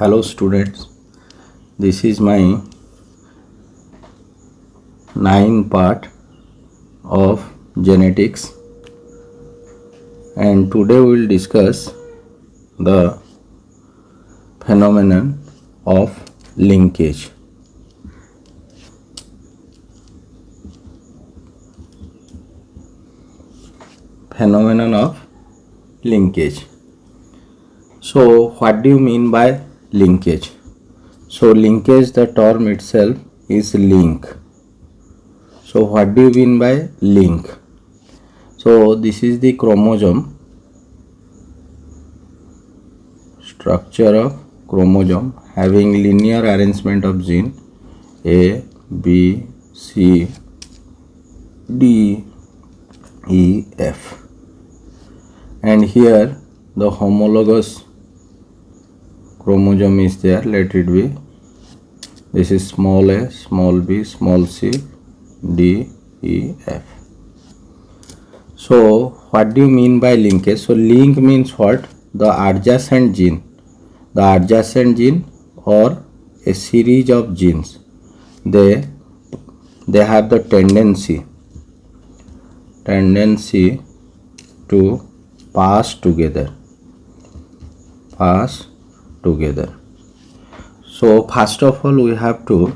Hello students, this is my 9 part of genetics, and today we will discuss the phenomenon of linkage. Phenomenon of linkage. So what do you mean by linkage? So linkage, the term itself is link. So what do you mean by link? So this is the chromosome, structure of chromosome having linear arrangement of gene A, B, C, D, E, F, and here the homologous chromosome is there. Let it be, this is small a, small b, small c, D, E, F. So what do you mean by linkage? So link means what? The adjacent gene, or a series of genes, they have the tendency to pass together. So first of all we have to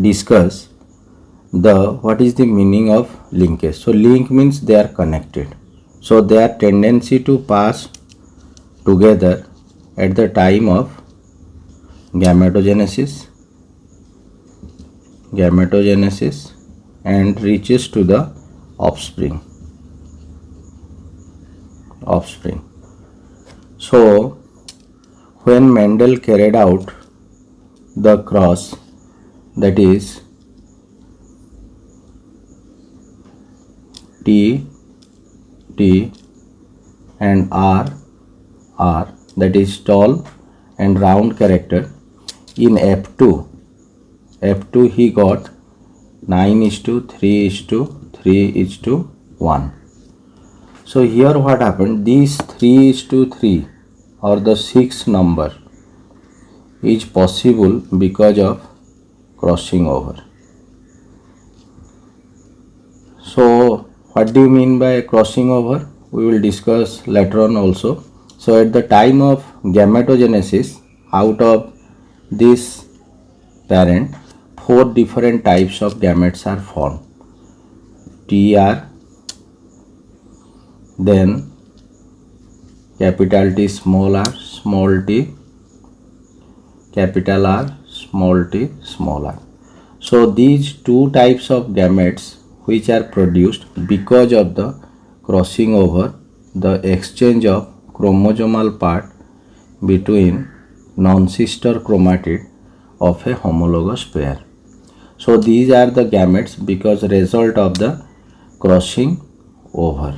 discuss what is the meaning of linkage. So link means they are connected, so their tendency to pass together at the time of gametogenesis and reaches to the offspring. So when Mendel carried out the cross, that is T and R, that is tall and round character, in F2 he got 9:3:3:1. So here what happened, these 3:3 or the 6 number is possible because of crossing over. So what do you mean by crossing over? We will discuss later on also. So at the time of gametogenesis, out of this parent, 4 different types of gametes are formed. TR, then capital T, small r, small t, capital R, small t, small r. So these 2 types of gametes which are produced because of the crossing over, the exchange of chromosomal part between non-sister chromatid of a homologous pair. So these are the gametes because result of the crossing over.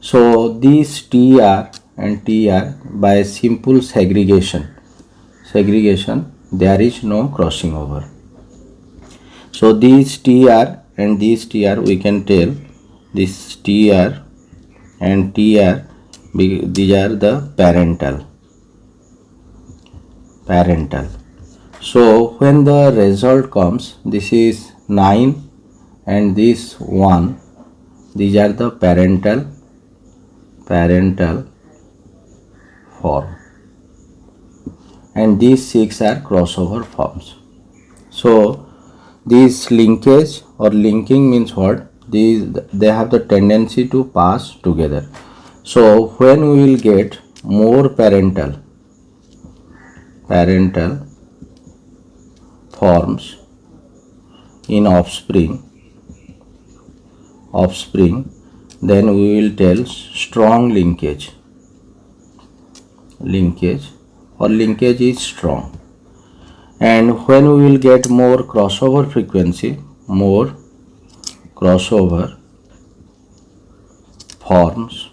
So these TR and TR, by simple segregation there is no crossing over. So these TR and these TR, we can tell this TR and TR, these are the parental. So when the result comes, this is 9 and this 1, these are the parental form, and these 6 are crossover forms. So this linkage or linking means what? They have the tendency to pass together. So when we will get more parental forms in offspring, then we will tell strong linkage or linkage is strong. And when we will get more crossover frequency, more crossover forms,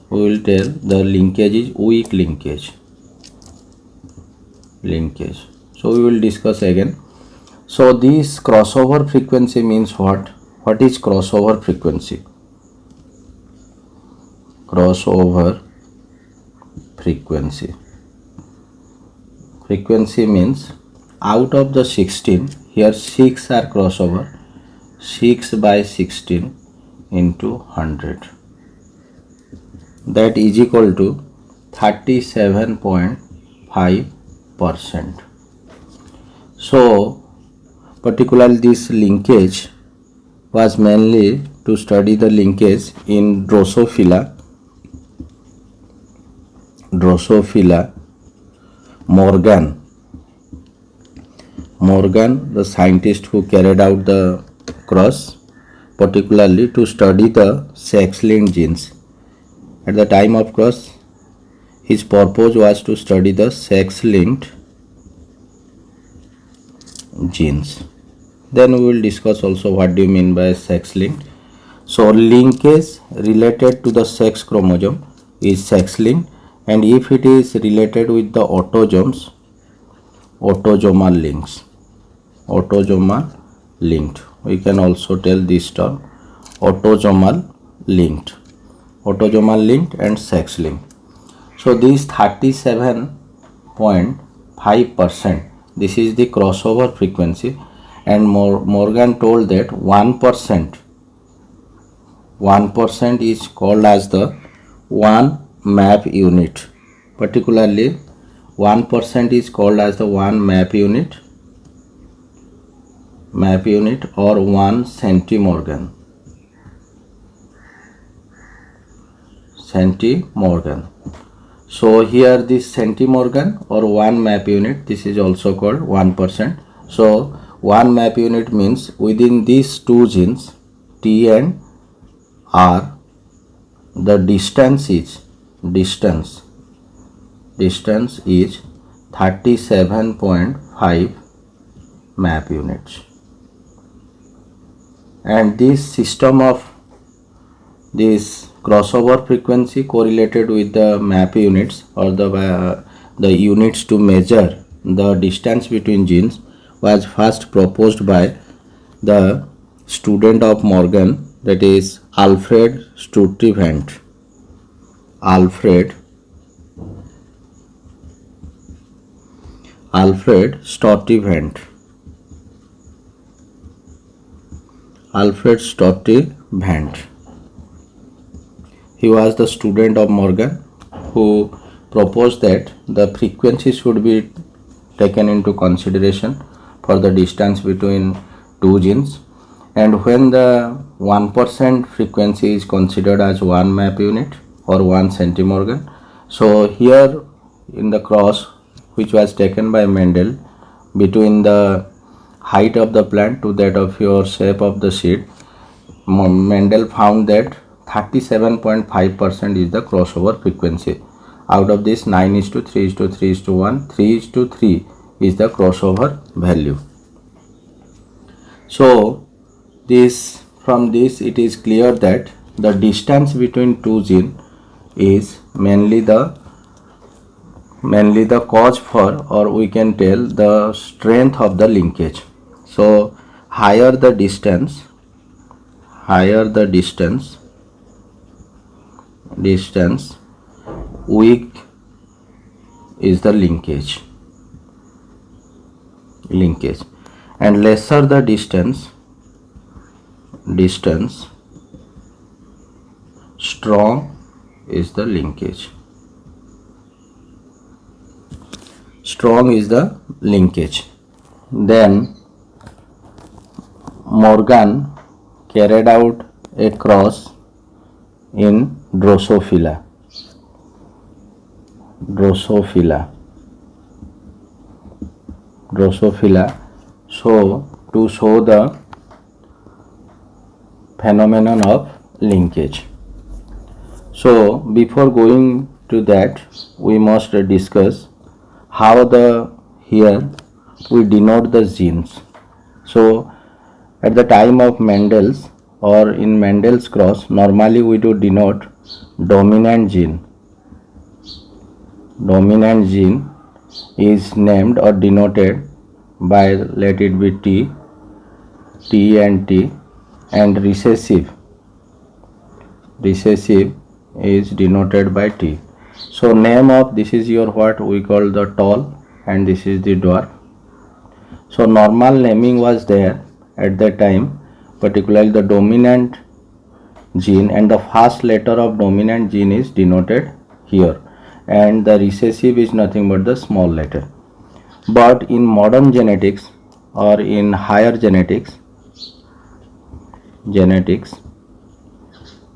we will tell the linkage is weak linkage. So we will discuss again. So this crossover frequency means what? What is crossover frequency? Crossover frequency. Frequency means out of the 16, here 6 are crossover. 6 by 16 into 100, that is equal to 37.5%. So particularly this linkage was mainly to study the linkage in Drosophila Morgan, the scientist who carried out the cross, particularly to study the sex-linked genes. At the time of cross, his purpose was to study the sex-linked genes. Then we will discuss also what do you mean by sex-linked. So linkage related to the sex chromosome is sex-linked, and if it is related with the autosomal linked, we can also tell this term autosomal linked and sex linked. So this 37.5%, this is the crossover frequency, and Morgan told that 1% is called as the 1 map unit. Particularly 1% is called as the 1 map unit or 1 centimorgan. So here this centimorgan or 1 map unit, this is also called 1%. So 1 map unit means within these two genes T and R, the distance is 37.5 map units. And this system of this crossover frequency correlated with the map units or the units to measure the distance between genes was first proposed by the student of Morgan, that is Alfred Sturtevant. Alfred Sturtevant. He was the student of Morgan who proposed that the frequency should be taken into consideration for the distance between two genes, and when the 1% frequency is considered as 1 map unit or 1 centimorgan. So here in the cross which was taken by Mendel between the height of the plant to that of your shape of the seed, Mendel found that 37.5% is the crossover frequency. Out of this 9:3:3:1, 3:3 is the crossover value. So from this it is clear that the distance between two genes is mainly the cause for, or we can tell, the strength of the linkage. So higher the distance, weak is the linkage, and lesser the distance, strong is the linkage. Then Morgan carried out a cross in Drosophila. So to show the phenomenon of linkage. So before going to that, we must discuss how here we denote the genes. So at the time of Mendel's or in Mendel's cross, normally we do denote dominant gene. Dominant gene is named or denoted by, let it be T and T, and recessive is denoted by T. So name of this is your what we call the tall, and this is the dwarf. So normal naming was there at that time, particularly the dominant gene, and the first letter of dominant gene is denoted here, and the recessive is nothing but the small letter. But in modern genetics or in higher genetics,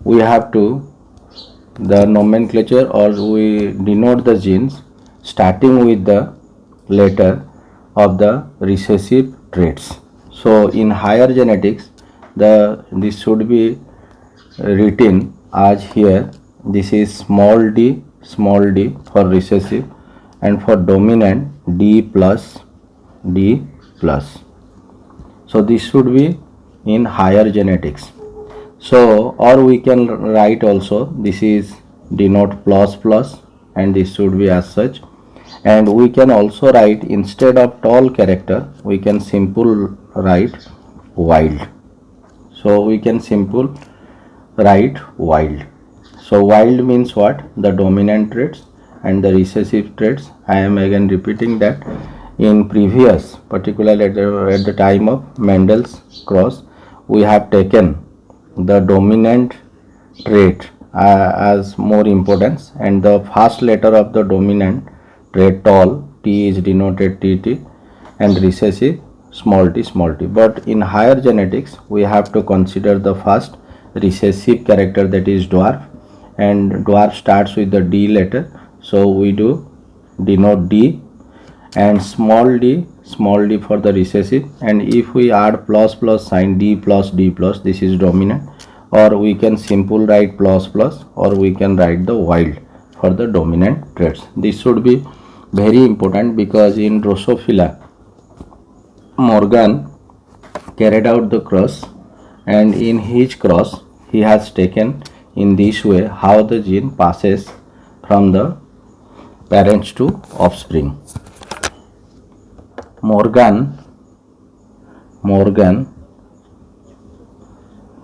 we have to the nomenclature, or we denote the genes starting with the letter of the recessive traits. So in higher genetics, this should be written as here. This is small d for recessive, and for dominant D plus. So this should be in higher genetics. So or we can write also, this is denote plus, and this should be as such. And we can also write, instead of tall character, we can simple write wild. So we can simple write wild. So wild means what? The dominant traits and the recessive traits. I am again repeating that in previous, particularly at the time of Mendel's cross, we have taken the dominant trait as more importance, and the first letter of the dominant trait tall, T, is denoted TT, and recessive small t. But in higher genetics, we have to consider the first recessive character, that is dwarf, and dwarf starts with the D letter, so we do denote D, and small d for the recessive, and if we add plus sign, D plus, this is dominant, or we can simple write plus, or we can write the wild for the dominant traits. This should be very important, because in Drosophila, Morgan carried out the cross, and in his cross he has taken in this way how the gene passes from the parents to offspring. Morgan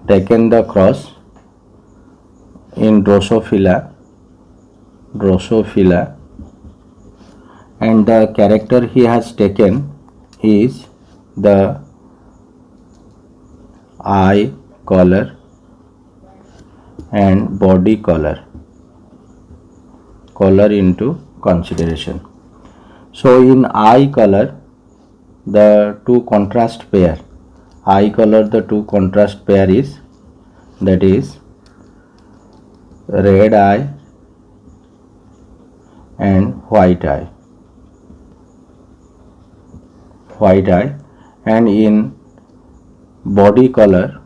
taken the cross in Drosophila, and the character he has taken is the eye color and body color into consideration. So in eye color, the two contrast pair is, that is red eye and white eye, and in body color,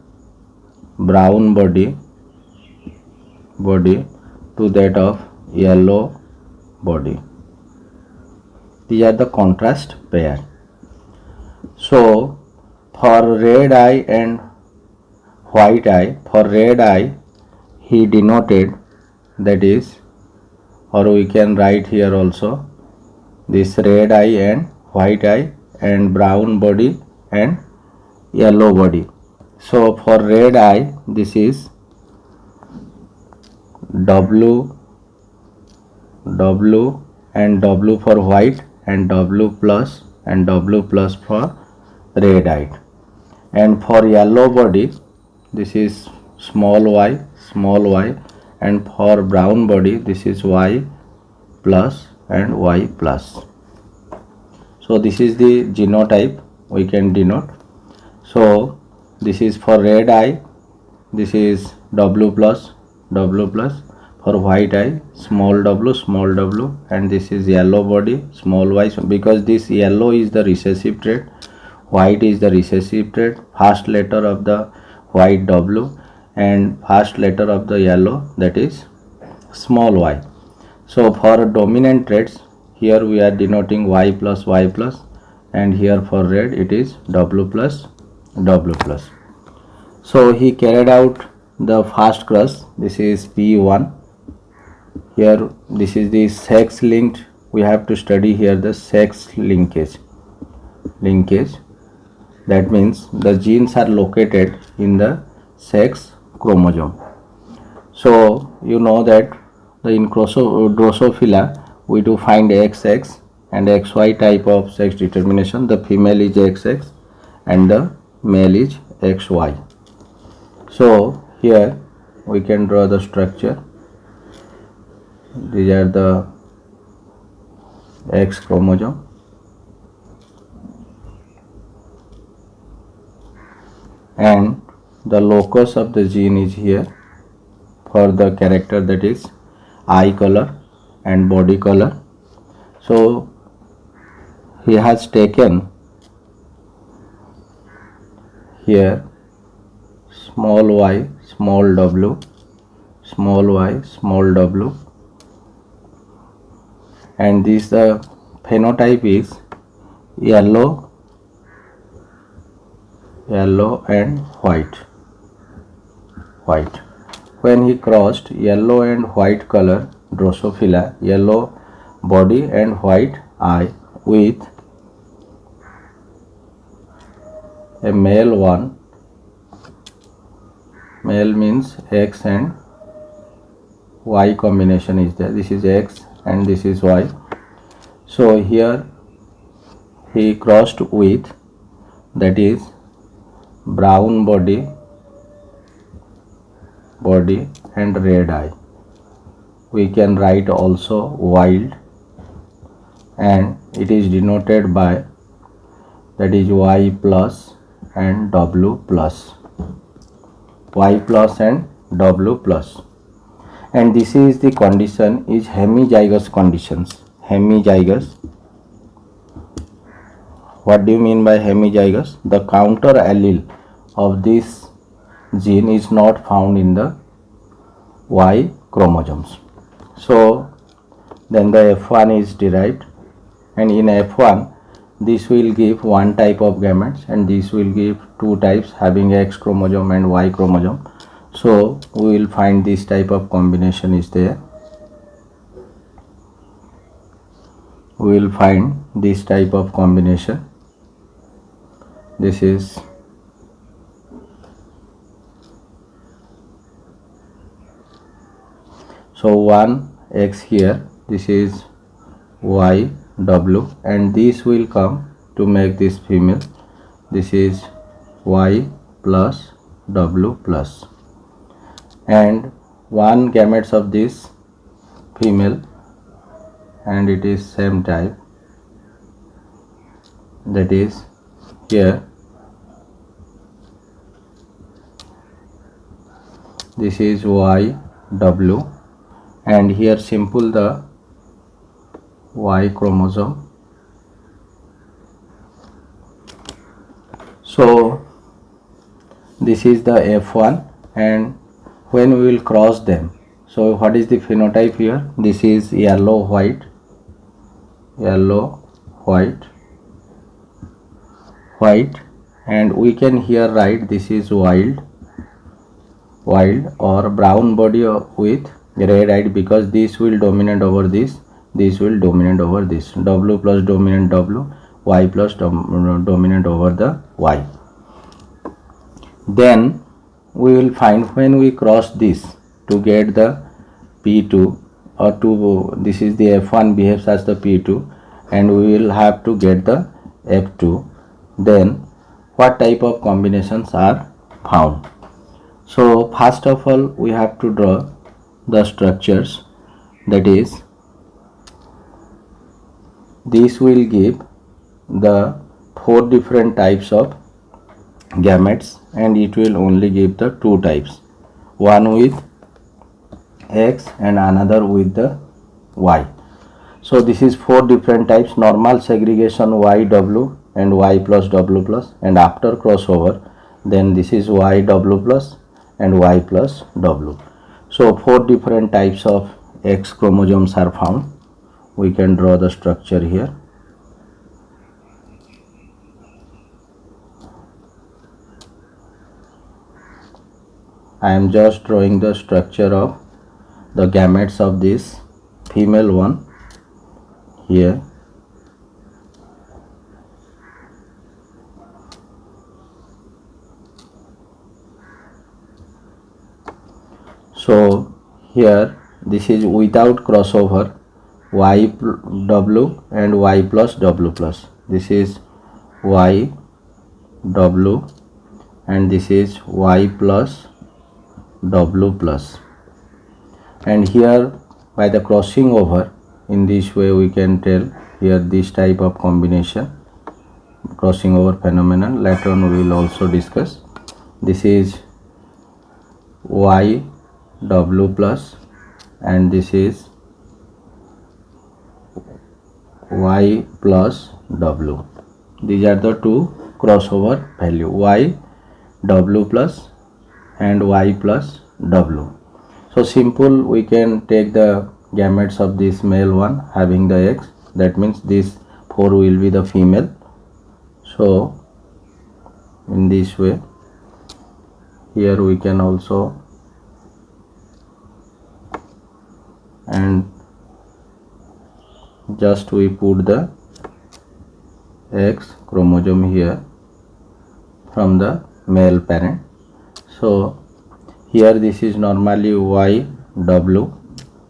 brown body to that of yellow body. These are the contrast pair. So for red eye and white eye, for red eye he denoted, that is, or we can write here also, this red eye and white eye and brown body and yellow body. So for red eye, this is W and W for white, and W plus for red eye. And for yellow body, this is small y, and for brown body, this is Y plus and Y plus. So this is the genotype we can denote. So this is for red eye, this is W plus, for white eye small w, and this is yellow body small y, because this yellow is the recessive trait, white is the recessive trait, first letter of the white W and first letter of the yellow, that is small y. So for dominant traits, here we are denoting Y plus, and here for red it is W plus. So he carried out the first cross, this is P1. Here this is the sex linked, we have to study here the sex linkage. That means the genes are located in the sex chromosome. So you know that the in Drosophila we do find XX and XY type of sex determination. The female is XX and the male is XY. So here we can draw the structure. These are the X chromosome and the locus of the gene is here for the character, that is eye color and body color. So he has taken here small y small w, small y small w, and this the phenotype is yellow and white. When he crossed yellow and white color Drosophila, yellow body and white eye with a male one, male means X and Y combination is there. This is X and this is Y. So here he crossed with, that is brown body and red eye. We can write also wild, and it is denoted by, that is Y plus and W plus, Y plus and W plus. And this is the condition is hemizygous conditions. Hemizygous. What do you mean by hemizygous? The counter allele of this gene is not found in the Y chromosomes. So then the F1 is derived, and in F1 this will give one type of gametes and this will give two types having X chromosome and Y chromosome. So we will find this type of combination is there. We will find this type of combination. This is so 1X here, this is Y W, and this will come to make this female. This is Y plus W plus, and one gametes of this female, and it is same type, that is here this is Y W, and here simple the Y chromosome. So this is the F1, and when we will cross them, so what is the phenotype here? This is yellow white, and we can here write this is wild or brown body with red eye, because this will dominate over this will dominate over this, W plus dominant W, Y plus dominant over the Y. Then we will find when we cross this to get the P2 or 2, this is the F1 behaves as the P2 and we will have to get the F2. Then what type of combinations are found? So first of all we have to draw the structures, that is this will give the 4 different types of gametes and it will only give the 2 types, one with X and another with the Y. So this is 4 different types: normal segregation YW and Y plus W plus, and after crossover then this is YW plus and Y plus W. So 4 different types of X chromosomes are found. We can draw the structure here. I am just drawing the structure of the gametes of this female one here. So here this is without crossover y w and y plus w plus. This is y w and this is y plus w plus, and here by the crossing over, in this way we can tell here this type of combination crossing over phenomenon. Later on we will also discuss. This is y w plus and this is y plus w. These are the two crossover value, y w plus and y plus w. So simple, we can take the gametes of this male one having the X, that means this 4 will be the female. So in this way, here we can also, and just we put the X chromosome here from the male parent. So here this is normally y w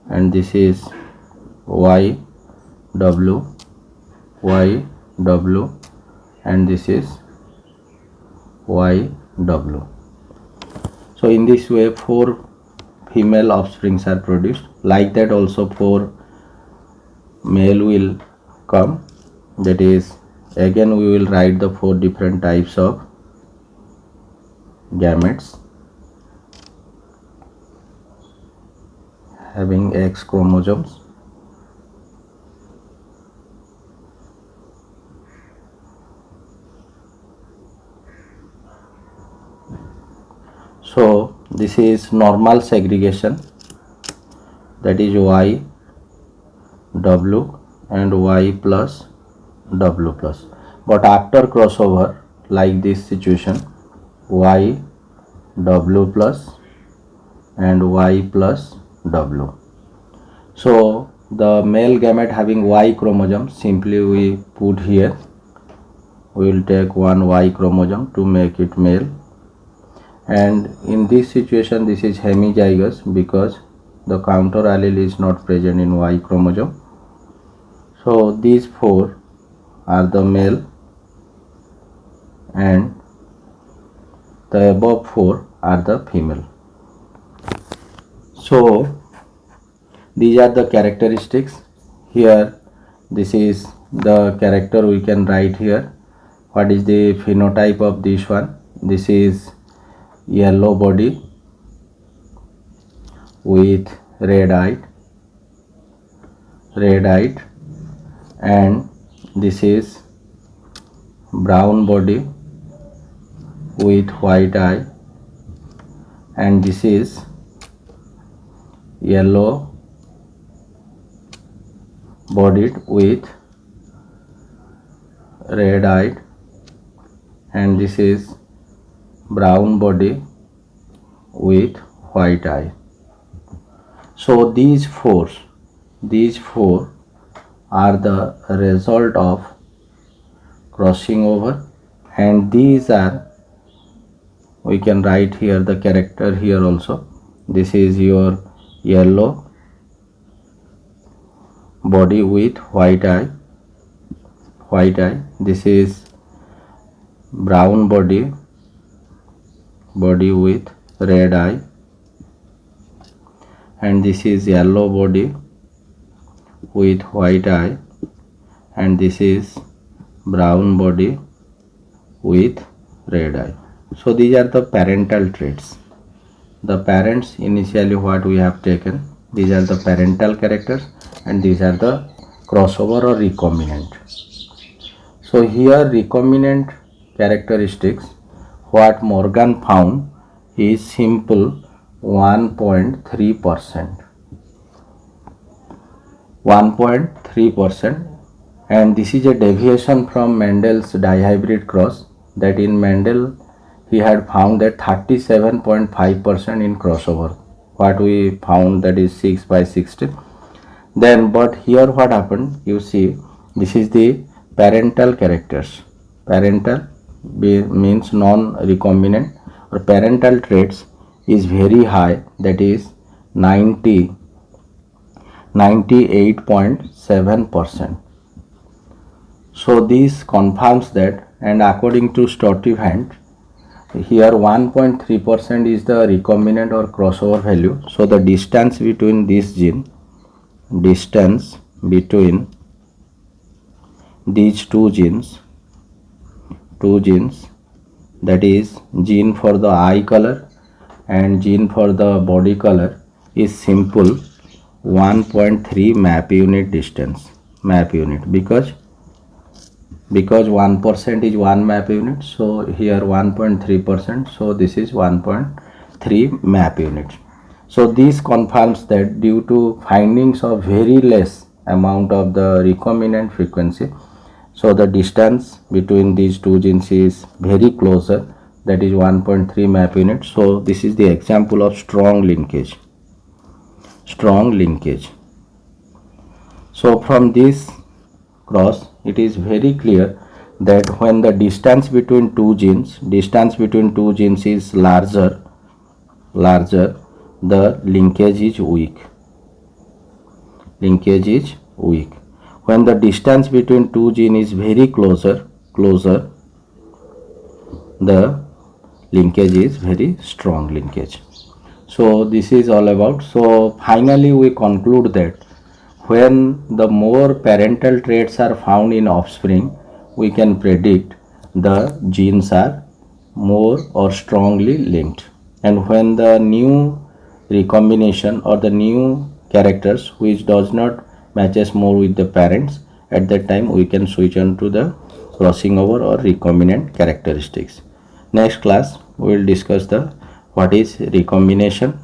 and this is y w, y w and this is y w. So in this way 4 female offsprings are produced. Like that also 4 male will come, that is again we will write the 4 different types of gametes having X chromosomes. So this is normal segregation, that is y w and y plus w plus, but after crossover, like this situation, y w plus and y plus w. So the male gamete having Y chromosome, simply we put here, we will take one Y chromosome to make it male, and in this situation this is hemizygous because the counter allele is not present in Y chromosome. So these 4 are the male and the above 4 are the female. So these are the characteristics. Here this is the character, we can write here. What is the phenotype of this one? This is yellow body with red eye, and this is brown body with white eye, and this is yellow bodied with red eye, and this is brown body with white eye. So these four are the result of crossing over, and these are, we can write here the character here also. This is your yellow body with white eye, this is brown body with red eye, and this is yellow body with white eye, and this is brown body with red eye. So these are the parental traits. The parents initially what we have taken, these are the parental characters, and these are the crossover or recombinant. So here recombinant characteristics, what Morgan found is simple 1.3%. 1.3%, and this is a deviation from Mendel's dihybrid cross, that in Mendel he had found that 37.5% in crossover. What we found, that is 6 by 16. Then but here what happened, you see this is the parental characters. Parental means non-recombinant, or parental traits is very high, that is 90 98.7%. So this confirms that, and according to Sturtevant, here 1.3% is the recombinant or crossover value. So the distance between this gene, distance between these two genes, that is gene for the eye color and gene for the body color, is simple 1.3 map unit distance, because 1% is 1 map unit, so here 1.3%, so this is 1.3 map units. So this confirms that due to findings of very less amount of the recombinant frequency, so the distance between these two genes is very closer, that is 1.3 map unit. So this is the example of strong linkage. So from this cross, it is very clear that when the distance between two genes is larger, the linkage is weak. When the distance between two genes is very closer, the linkage is very strong linkage. So this is all about. So finally we conclude that when the more parental traits are found in offspring, we can predict the genes are more or strongly linked, and when the new recombination or the new characters which does not matches more with the parents, at that time we can switch on to the crossing over or recombinant characteristics. Next class we will discuss the what is recombination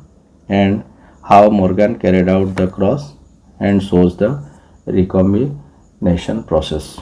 and how Morgan carried out the cross and shows the recombination process.